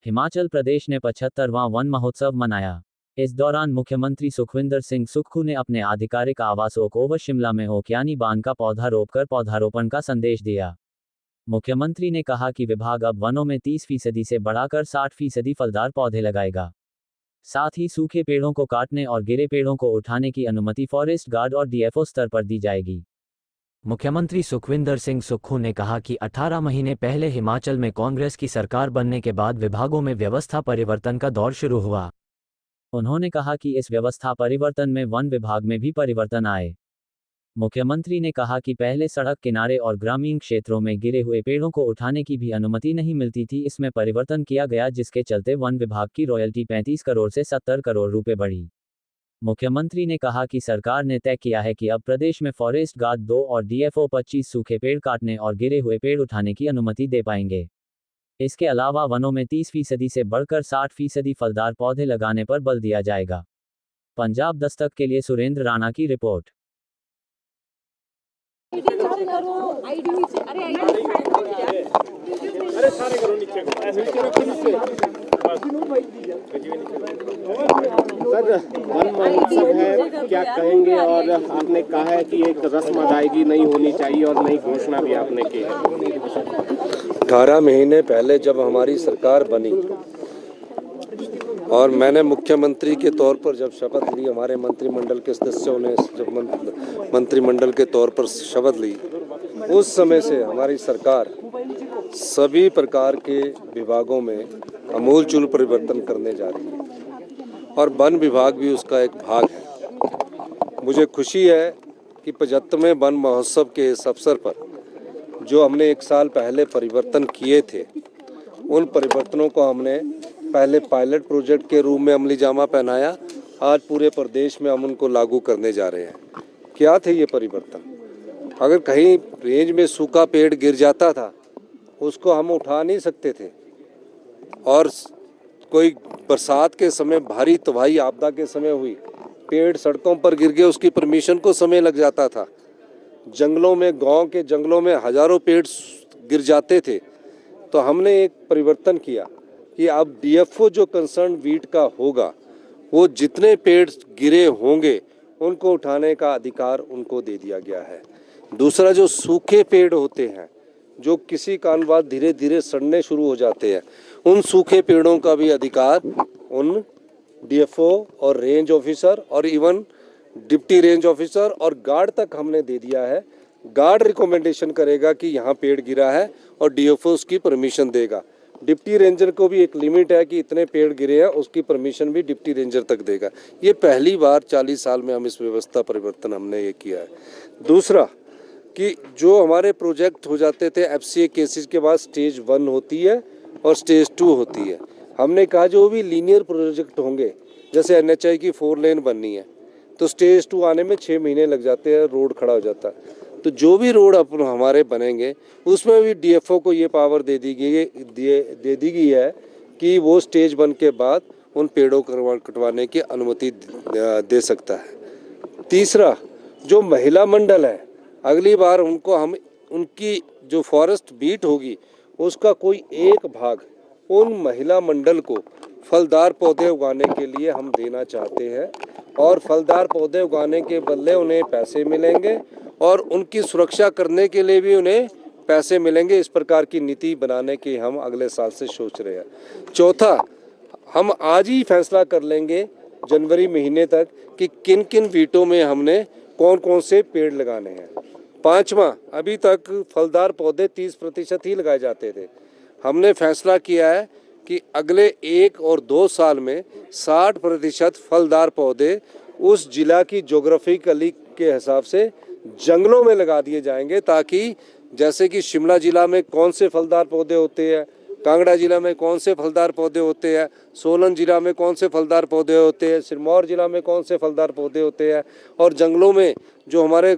हिमाचल प्रदेश ने 75वां वन महोत्सव मनाया। इस दौरान मुख्यमंत्री सुखविंदर सिंह सुक्खू ने अपने आधिकारिक आवास ओक ओवर शिमला में ओकियानी बांध का पौधा रोपकर पौधारोपण का संदेश दिया। मुख्यमंत्री ने कहा कि विभाग अब वनों में 30% से बढ़ाकर 60% फलदार पौधे लगाएगा। साथ ही सूखे पेड़ों को काटने और गिरे पेड़ों को उठाने की अनुमति फॉरेस्ट गार्ड और डीएफओ स्तर पर दी जाएगी। मुख्यमंत्री सुखविंदर सिंह सुक्खू ने कहा कि 18 महीने पहले हिमाचल में कांग्रेस की सरकार बनने के बाद विभागों में व्यवस्था परिवर्तन का दौर शुरू हुआ। उन्होंने कहा कि इस व्यवस्था परिवर्तन में वन विभाग में भी परिवर्तन आए। मुख्यमंत्री ने कहा कि पहले सड़क किनारे और ग्रामीण क्षेत्रों में गिरे हुए पेड़ों को उठाने की भी अनुमति नहीं मिलती थी। इसमें परिवर्तन किया गया, जिसके चलते वन विभाग की रॉयल्टी 35 करोड़ से 70 करोड़ रुपए बढ़ी। मुख्यमंत्री ने कहा कि सरकार ने तय किया है कि अब प्रदेश में फॉरेस्ट गार्ड 2 और डीएफओ 25 सूखे पेड़ काटने और गिरे हुए पेड़ उठाने की अनुमति दे पाएंगे। इसके अलावा वनों में 30% से बढ़कर 60% फलदार पौधे लगाने पर बल दिया जाएगा। पंजाब दस्तक के लिए सुरेंद्र राणा की रिपोर्ट। सर, वन महोत्सव है, क्या कहेंगे? और आपने कहा है कि एक रस्म अदायगी नहीं होनी चाहिए और नई घोषणा भी आपने की है। 18 महीने पहले जब हमारी सरकार बनी और मैंने मुख्यमंत्री के तौर पर जब शपथ ली, हमारे मंत्रिमंडल के सदस्यों ने जब मंत्रिमंडल के तौर पर शपथ ली, उस समय से हमारी सरकार सभी प्रकार के विभागों में आमूलचूल परिवर्तन करने जा रही है और वन विभाग भी उसका एक भाग है। मुझे खुशी है कि 75वें वन महोत्सव के इस अवसर पर जो हमने 1 साल पहले परिवर्तन किए थे, उन परिवर्तनों को हमने पहले पायलट प्रोजेक्ट के रूप में अमली जामा पहनाया। आज पूरे प्रदेश में हम उनको लागू करने जा रहे हैं। क्या थे ये परिवर्तन? अगर कहीं रेंज में सूखा पेड़ गिर जाता था, उसको हम उठा नहीं सकते थे, और कोई बरसात के समय भारी तबाही आपदा के समय हुई, पेड़ सड़कों पर गिर गए, उसकी परमिशन को समय लग जाता था। जंगलों में, गांव के जंगलों में हजारों पेड़ गिर जाते थे। तो हमने एक परिवर्तन किया कि अब डीएफओ जो कंसर्न वीट का होगा, वो जितने पेड़ गिरे होंगे उनको उठाने का अधिकार उनको दे दिया गया है। दूसरा, जो सूखे पेड़ होते हैं जो किसी कारण बाद धीरे धीरे सड़ने शुरू हो जाते हैं, उन सूखे पेड़ों का भी अधिकार उन डीएफओ और रेंज ऑफिसर और इवन डिप्टी रेंज ऑफिसर और गार्ड तक हमने दे दिया है। गार्ड रिकमेंडेशन करेगा कि यहाँ पेड़ गिरा है और डीएफओ उसकी परमिशन देगा। डिप्टी रेंजर को भी एक लिमिट है कि इतने पेड़ गिरे हैं, उसकी परमिशन भी डिप्टी रेंजर तक देगा। ये पहली बार 40 साल में हम इस व्यवस्था परिवर्तन हमने ये किया है। दूसरा कि जो हमारे प्रोजेक्ट हो जाते थे एफसीए केसेस के बाद स्टेज 1 होती है और स्टेज 2 होती है। हमने कहा जो भी लीनियर प्रोजेक्ट होंगे, जैसे एनएचआई की 4 लेन बननी है तो स्टेज 2 आने में 6 महीने लग जाते हैं, रोड खड़ा हो जाता है। तो जो भी रोड अपन हमारे बनेंगे उसमें भी डीएफओ को ये पावर दे दी गई है कि वो स्टेज 1 के बाद उन पेड़ों को कटवाने की अनुमति दे सकता है। तीसरा, जो महिला मंडल है, अगली बार उनको हम उनकी जो फॉरेस्ट बीट होगी उसका कोई एक भाग उन महिला मंडल को फलदार पौधे उगाने के लिए हम देना चाहते हैं, और फलदार पौधे उगाने के बदले उन्हें पैसे मिलेंगे और उनकी सुरक्षा करने के लिए भी उन्हें पैसे मिलेंगे। इस प्रकार की नीति बनाने की हम अगले साल से सोच रहे हैं। चौथा, हम आज ही फैसला कर लेंगे जनवरी महीने तक कि किन किन वीटों में हमने कौन कौन से पेड़ लगाने हैं। पांचवा, अभी तक फलदार पौधे 30% ही लगाए जाते थे। हमने फैसला किया है कि अगले 1 और 2 साल में 60% फलदार पौधे उस जिला की ज्योग्राफिकली के हिसाब से जंगलों में लगा दिए जाएंगे, ताकि जैसे कि शिमला जिला में कौन से फलदार पौधे होते हैं, कांगड़ा जिला में कौन से फलदार पौधे होते हैं, सोलन जिला में कौन से फलदार पौधे होते हैं, सिरमौर जिला में कौन से फलदार पौधे होते हैं, और जंगलों में जो हमारे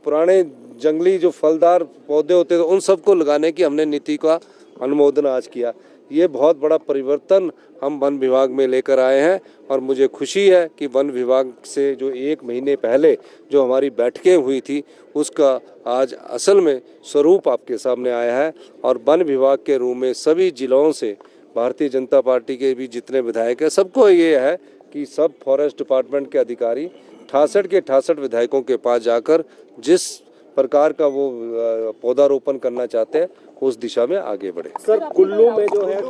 पुराने जंगली जो फलदार पौधे होते थे उन सबको लगाने की हमने नीति का अनुमोदन आज किया। ये बहुत बड़ा परिवर्तन हम वन विभाग में लेकर आए हैं और मुझे खुशी है कि वन विभाग से जो 1 महीने पहले जो हमारी बैठकें हुई थी उसका आज असल में स्वरूप आपके सामने आया है, और वन विभाग के रूप में सभी जिलों से भारतीय जनता पार्टी के भी जितने विधायक हैं, सबको ये है कि सब फॉरेस्ट डिपार्टमेंट के अधिकारी 68 के 68 विधायकों के पास जाकर जिस प्रकार का वो पौधारोपण करना चाहते हैं उस दिशा में आगे बढ़े। सर कुल्लू में जो है